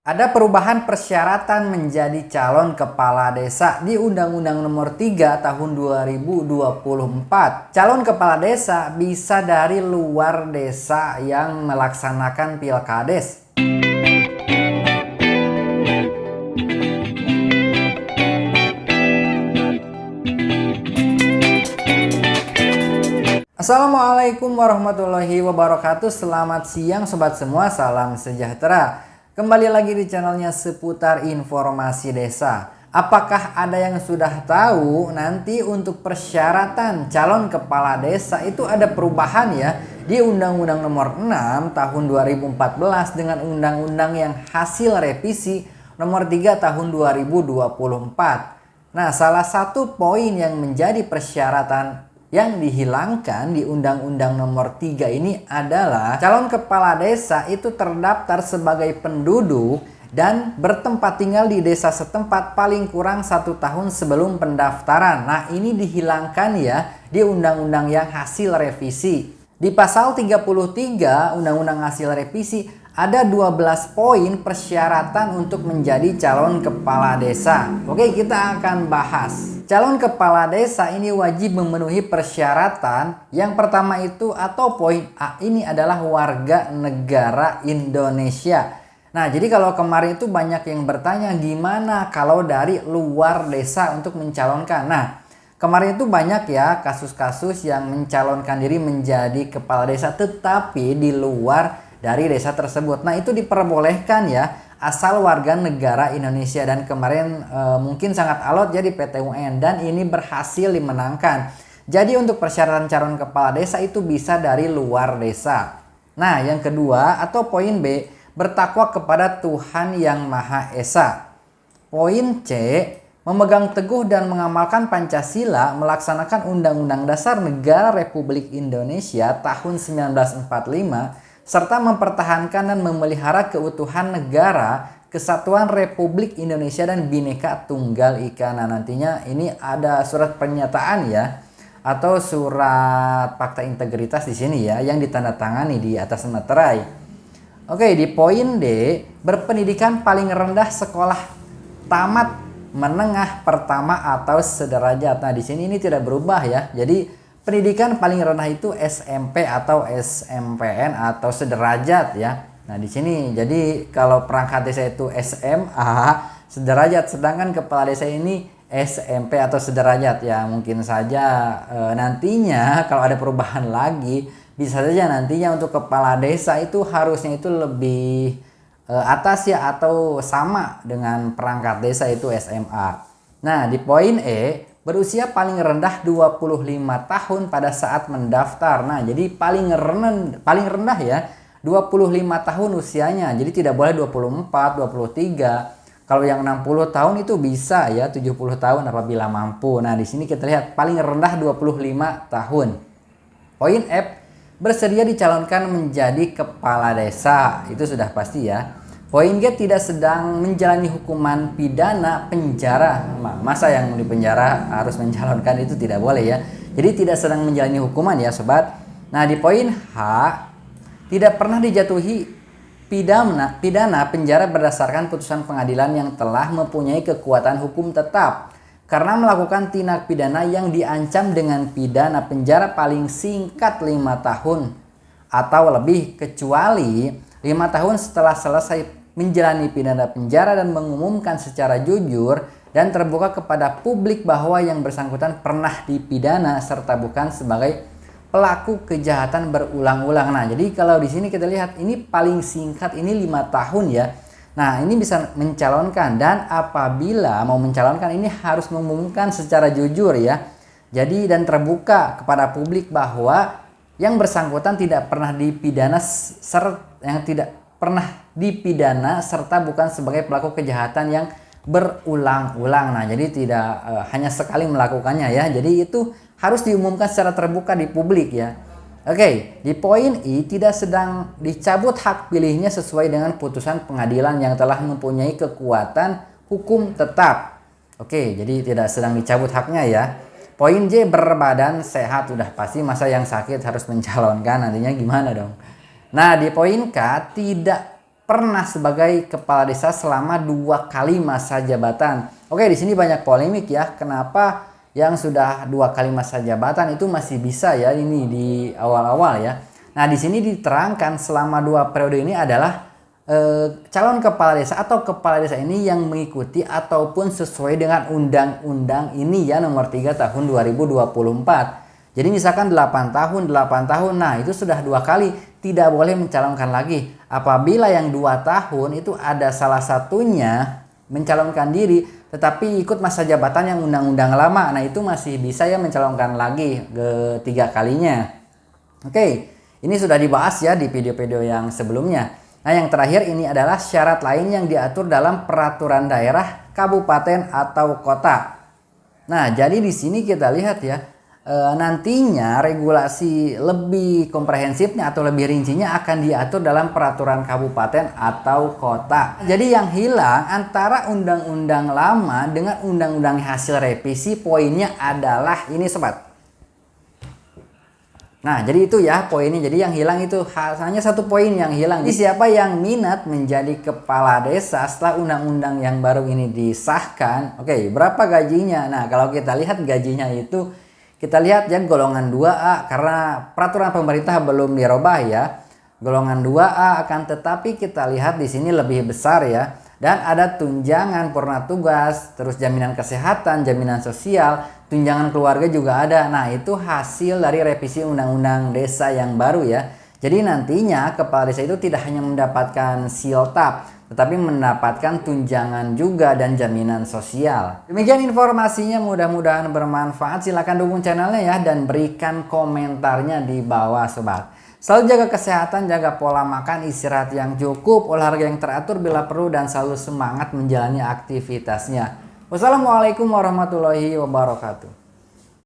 Ada perubahan persyaratan menjadi calon kepala desa di Undang-Undang Nomor 3 Tahun 2024. Calon kepala desa bisa dari luar desa yang melaksanakan pilkades. Assalamualaikum warahmatullahi wabarakatuh. Selamat siang sobat semua, salam sejahtera. Kembali lagi di channelnya seputar informasi desa. Apakah ada yang sudah tahu nanti untuk persyaratan calon kepala desa itu ada perubahan ya di Undang-Undang Nomor 6 Tahun 2014 dengan Undang-Undang yang hasil revisi Nomor 3 Tahun 2024. Nah, salah satu poin yang menjadi persyaratan yang dihilangkan di Undang-Undang Nomor 3 ini adalah calon kepala desa itu terdaftar sebagai penduduk dan bertempat tinggal di desa setempat paling kurang 1 tahun sebelum pendaftaran. Nah, ini dihilangkan ya di Undang-Undang yang hasil revisi. Di pasal 33 Undang-Undang hasil revisi ada 12 poin persyaratan untuk menjadi calon kepala desa. Oke, kita akan bahas. Calon kepala desa ini wajib memenuhi persyaratan. Yang pertama itu atau poin A ini adalah warga negara Indonesia. Nah, jadi kalau kemarin itu banyak yang bertanya gimana kalau dari luar desa untuk mencalonkan. Nah, kemarin itu banyak ya kasus-kasus yang mencalonkan diri menjadi kepala desa tetapi di luar dari desa tersebut. Nah, itu diperbolehkan ya asal warga negara Indonesia, dan kemarin mungkin sangat alot jadi PT UN dan ini berhasil dimenangkan. Jadi untuk persyaratan calon kepala desa itu bisa dari luar desa. Nah, yang kedua atau poin B, bertakwa kepada Tuhan Yang Maha Esa. Poin C, memegang teguh dan mengamalkan Pancasila, melaksanakan Undang-Undang Dasar Negara Republik Indonesia tahun 1945, serta mempertahankan dan memelihara keutuhan negara, kesatuan Republik Indonesia dan Bhinneka Tunggal Ika. Nah, nantinya ini ada surat pernyataan ya atau surat fakta integritas di sini ya yang ditandatangani di atas meterai. Oke, di poin D, berpendidikan paling rendah sekolah tamat menengah pertama atau sederajat. Nah, di sini ini tidak berubah ya. Jadi pendidikan paling rendah itu SMP atau SMPN atau sederajat ya. Nah, di sini jadi kalau perangkat desa itu SMA sederajat, sedangkan kepala desa ini SMP atau sederajat ya. Mungkin saja nantinya kalau ada perubahan lagi bisa saja nantinya untuk kepala desa itu harusnya itu lebih atas ya atau sama dengan perangkat desa itu SMA. Nah, di poin E, berusia paling rendah 25 tahun pada saat mendaftar. Nah, jadi paling rendah ya 25 tahun usianya. Jadi tidak boleh 24, 23. Kalau yang 60 tahun itu bisa ya 70 tahun apabila mampu. Nah, di sini kita lihat paling rendah 25 tahun. Poin F, bersedia dicalonkan menjadi kepala desa. Itu sudah pasti ya. Poin G, tidak sedang menjalani hukuman pidana penjara. Masa yang di penjara harus mencalonkan, itu tidak boleh ya. Jadi tidak sedang menjalani hukuman ya sobat. Nah, di poin H, tidak pernah dijatuhi pidana penjara berdasarkan putusan pengadilan yang telah mempunyai kekuatan hukum tetap karena melakukan tindak pidana yang diancam dengan pidana penjara paling singkat 5 tahun atau lebih, kecuali 5 tahun setelah selesai menjalani pidana penjara dan mengumumkan secara jujur dan terbuka kepada publik bahwa yang bersangkutan pernah dipidana serta bukan sebagai pelaku kejahatan berulang-ulang. Nah, jadi kalau di sini kita lihat ini paling singkat ini 5 tahun ya. Nah, ini bisa mencalonkan, dan apabila mau mencalonkan ini harus mengumumkan secara jujur ya. Jadi dan terbuka kepada publik bahwa yang bersangkutan tidak pernah dipidana serta bukan sebagai pelaku kejahatan yang berulang-ulang. Nah, jadi tidak hanya sekali melakukannya ya. Jadi itu harus diumumkan secara terbuka di publik ya. Oke, di poin I, tidak sedang dicabut hak pilihnya sesuai dengan putusan pengadilan yang telah mempunyai kekuatan hukum tetap. Oke, jadi tidak sedang dicabut haknya ya. Poin J, berbadan sehat. Udah pasti, masa yang sakit harus mencalonkan, nantinya gimana dong. Nah, di poin K, tidak pernah sebagai kepala desa selama 2 kali masa jabatan. Oke, di sini banyak polemik ya. Kenapa yang sudah 2 kali masa jabatan itu masih bisa ya ini di awal-awal ya. Nah, di sini diterangkan selama 2 periode ini adalah calon kepala desa atau kepala desa ini yang mengikuti ataupun sesuai dengan undang-undang ini ya nomor 3 tahun 2024. Jadi misalkan 8 tahun, nah itu sudah 2 kali, tidak boleh mencalonkan lagi. Apabila yang 2 tahun itu ada salah satunya mencalonkan diri, tetapi ikut masa jabatan yang undang-undang lama, nah itu masih bisa ya mencalonkan lagi ke 3 kalinya. Oke, ini sudah dibahas ya di video-video yang sebelumnya. Nah yang terakhir ini adalah syarat lain yang diatur dalam peraturan daerah, kabupaten atau kota. Nah jadi di sini kita lihat ya. Nantinya regulasi lebih komprehensifnya atau lebih rincinya akan diatur dalam peraturan kabupaten atau kota. Jadi yang hilang antara undang-undang lama dengan undang-undang hasil revisi poinnya adalah ini sobat. Nah jadi itu ya poinnya. Jadi yang hilang itu hanya 1 poin yang hilang. Jadi siapa yang minat menjadi kepala desa setelah undang-undang yang baru ini disahkan, oke, berapa gajinya? Nah kalau kita lihat gajinya itu, kita lihat ya golongan 2A karena peraturan pemerintah belum dirubah ya. Golongan 2A akan tetapi kita lihat di sini lebih besar ya. Dan ada tunjangan purna tugas, terus jaminan kesehatan, jaminan sosial, tunjangan keluarga juga ada. Nah, itu hasil dari revisi undang-undang desa yang baru ya. Jadi nantinya kepala desa itu tidak hanya mendapatkan siltap, tetapi mendapatkan tunjangan juga dan jaminan sosial. Demikian informasinya, mudah-mudahan bermanfaat. Silahkan dukung channelnya ya dan berikan komentarnya di bawah sobat. Selalu jaga kesehatan, jaga pola makan, istirahat yang cukup, olahraga yang teratur bila perlu, dan selalu semangat menjalani aktivitasnya. Wassalamualaikum warahmatullahi wabarakatuh.